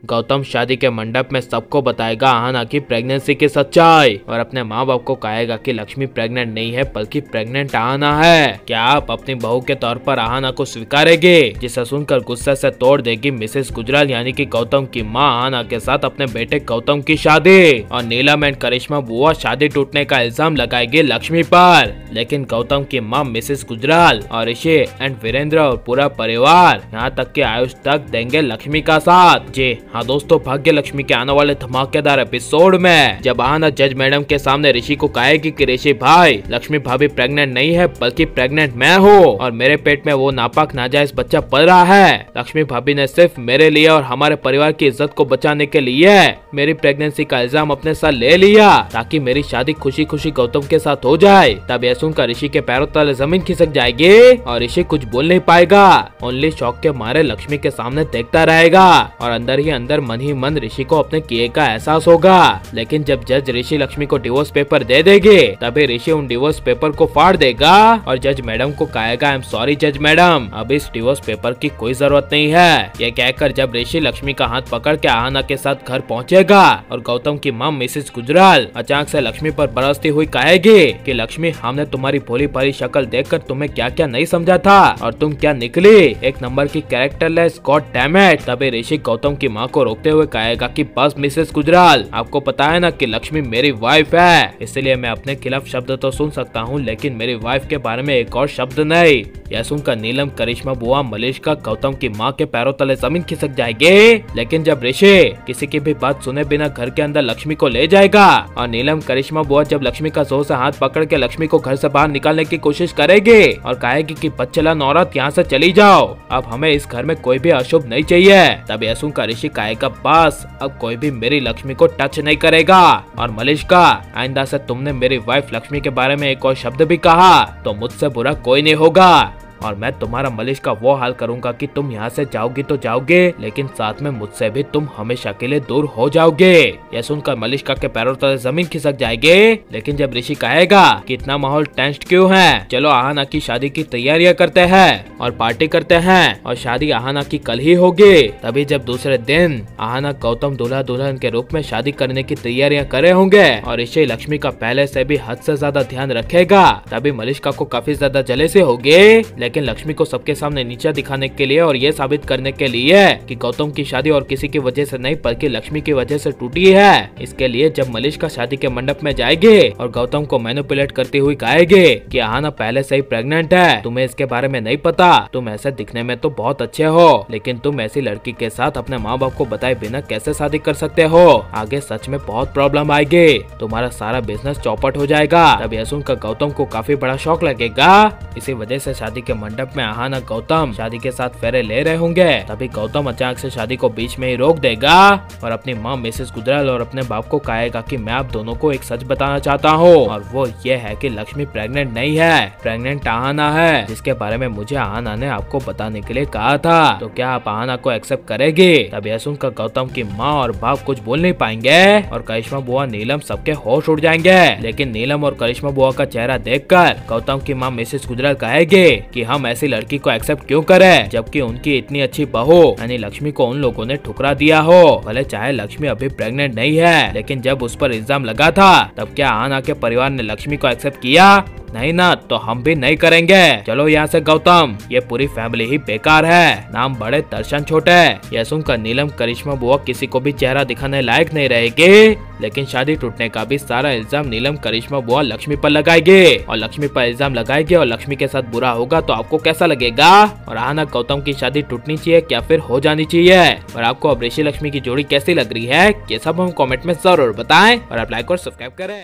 गौतम शादी के मंडप में सबको बताएगा आहाना की प्रेगनेंसी की सच्चाई और अपने माँ बाप को कहेगा कि लक्ष्मी प्रेग्नेंट नहीं है बल्कि प्रेग्नेंट आहाना है। क्या आप अपनी बहू के तौर पर आहाना को स्वीकारेंगे? जिसे सुनकर गुस्से से तोड़ देगी मिसेस गुजराल यानी कि गौतम की माँ आहाना के साथ अपने बेटे गौतम की शादी। और नीलम एंड करिश्मा बुआ शादी टूटने का इल्जाम लगाएगी लक्ष्मी पर। लेकिन गौतम की माँ मिसेस गुजराल और ऋषि एंड वीरेंद्र और पूरा परिवार यहाँ तक के आयुष तक देंगे लक्ष्मी का साथ। जी हाँ दोस्तों, भाग्य लक्ष्मी के आने वाले धमाकेदार एपिसोड में जब आहाना जज मैडम के सामने ऋषि को कहेगी कि ऋषि भाई, लक्ष्मी भाभी प्रेग्नेंट नहीं है बल्कि प्रेग्नेंट मैं हूँ और मेरे पेट में वो नापाक नाजायज बच्चा पल रहा है। लक्ष्मी भाभी ने सिर्फ मेरे लिए और हमारे परिवार की इज्जत को बचाने के लिए मेरी प्रेगनेंसी का इल्जाम अपने साथ ले लिया ताकि मेरी शादी खुशी खुशी गौतम के साथ हो जाए। तब यह सुनकर ऋषि के पैरों तले जमीन खिसक जाएगी और ऋषि कुछ बोल नहीं पाएगा। ओनली शॉक के मारे लक्ष्मी के सामने देखता रहेगा और अंदर ही अंदर मन ही मन ऋषि को अपने किए का एहसास होगा। लेकिन जब जज ऋषि लक्ष्मी को डिवोर्स पेपर दे देंगे तभी ऋषि उन डिवोर्स पेपर को फाड़ देगा और जज मैडम को कहेगा आई एम सॉरी जज मैडम, अब इस डिवोर्स पेपर की कोई जरूरत नहीं है। ये कहकर जब ऋषि लक्ष्मी का हाथ पकड़ के आहाना के साथ घर पहुंचेगा और गौतम की मां मिसेस गुजराल अचानक से लक्ष्मी पर बरसती हुई कहेगी कि लक्ष्मी, हमने तुम्हारी भोली भाली शक्ल देखकर तुम्हें क्या क्या नहीं समझा था और तुम क्या निकली एक नंबर की कैरेक्टरलेस, गॉड डैम इट। तभी ऋषि गौतम की मां को रोकते हुए कहेगा कि बस मिसेस गुजराल, आपको पता है ना कि लक्ष्मी मेरी वाइफ है, इसलिए मैं अपने खिलाफ शब्द तो सुन सकता हूँ लेकिन मेरी वाइफ के बारे में एक और शब्द नहीं। यह सुनकर नीलम, करिश्मा बुआ, मलिश्का गौतम की माँ के पैरों तले जमीन खिसक जाएगी। लेकिन जब ऋषि किसी की भी बात सुने बिना घर के अंदर लक्ष्मी को ले जाएगा और नीलम, करिश्मा बुआ जब लक्ष्मी का जोर से हाथ पकड़ के लक्ष्मी को घर से बाहर निकालने की कोशिश करेगी और कहेगी कि बच्चेलान औरत यहाँ से चली जाओ, अब हमें इस घर में कोई भी अशुभ नहीं चाहिए। तब यह सुनकर ऋषि कहेगा बस अब कोई भी मेरी लक्ष्मी को टच नहीं करेगा। और मलिश्का, आइंदा से तुमने मेरी वाइफ लक्ष्मी के बारे में एक और शब्द भी कहा तो मुझसे बुरा कोई नहीं होगा और मैं तुम्हारा मलिश का वो हाल करूंगा कि तुम यहाँ से जाओगी तो जाओगे लेकिन साथ में मुझसे भी तुम हमेशा के लिए दूर हो जाओगे। यह सुनकर मलिश्का के पैरों तले जमीन खिसक जाएगी। लेकिन जब ऋषि कहेगा कि इतना माहौल टेंस्ड क्यों है, चलो आहाना की शादी की तैयारियां करते हैं और पार्टी करते हैं और शादी आहाना की कल ही होगी। तभी जब दूसरे दिन आहाना गौतम दूल्हा दुल्हन के रूप में शादी करने की तैयारियां करे होंगे और ऋषि लक्ष्मी का पहले से भी हद से ज्यादा ध्यान रखेगा तभी मलिश्का को काफी ज्यादा जलेसी होगी। लेकिन लक्ष्मी को सबके सामने नीचा दिखाने के लिए और ये साबित करने के लिए कि गौतम की शादी और किसी की वजह से नहीं बल्कि लक्ष्मी की वजह से टूटी है, इसके लिए जब मलिश्का शादी के मंडप में जाएगी और गौतम को मैनिपुलेट करती हुई कहेगी कि आहाना पहले से ही प्रेग्नेंट है, तुम्हें इसके बारे में नहीं पता, तुम ऐसे दिखने में तो बहुत अच्छे हो लेकिन तुम ऐसी लड़की के साथ अपने माँ बाप को बताए बिना कैसे शादी कर सकते हो, आगे सच में बहुत प्रॉब्लम आएगी, तुम्हारा सारा बिजनेस चौपट हो जाएगा। तब यह सुनकर गौतम को काफी बड़ा शौक लगेगा। इसी वजह से शादी के मंडप में आहाना गौतम शादी के साथ फेरे ले रहे होंगे तभी गौतम अचानक से शादी को बीच में ही रोक देगा और अपनी माँ मिसेस गुजराल और अपने बाप को कहेगा कि मैं आप दोनों को एक सच बताना चाहता हूँ और वो ये है कि लक्ष्मी प्रेग्नेंट नहीं है, प्रेग्नेंट आहाना है जिसके बारे में मुझे आहाना ने आपको बताने के लिए कहा था, तो क्या आप आहाना को एक्सेप्ट करेगी? तब यह सुनकर गौतम की माँ और बाप कुछ बोल नहीं पाएंगे और करिश्मा बुआ, नीलम सबके होश उड़ जाएंगे। लेकिन नीलम और करिश्मा बुआ का चेहरा देखकर गौतम की माँ मिसेस गुजराल कहेगी कि हम ऐसी लड़की को एक्सेप्ट क्यों करें जबकि उनकी इतनी अच्छी बहू यानी लक्ष्मी को उन लोगों ने ठुकरा दिया हो। भले चाहे लक्ष्मी अभी प्रेग्नेंट नहीं है लेकिन जब उस पर इल्जाम लगा था तब क्या आहाना के परिवार ने लक्ष्मी को एक्सेप्ट किया? नहीं ना, तो हम भी नहीं करेंगे। चलो यहाँ से गौतम, ये पूरी फैमिली ही बेकार है, नाम बड़े दर्शन छोटे। यह सुनकर नीलम, करिश्मा बुआ किसी को भी चेहरा दिखाने लायक नहीं रहेगी। लेकिन शादी टूटने का भी सारा इल्जाम नीलम, करिश्मा बुआ लक्ष्मी पर लगाएगी और लक्ष्मी पर इल्जाम लगाएगी और लक्ष्मी के साथ बुरा होगा तो आपको कैसा लगेगा? और आहाना गौतम की शादी टूटनी चाहिए या फिर हो जानी चाहिए? और आपको अब ऋषि लक्ष्मी की जोड़ी कैसी लग रही है ये सब हम कमेंट में जरूर बताएं और आप लाइक और सब्सक्राइब करें।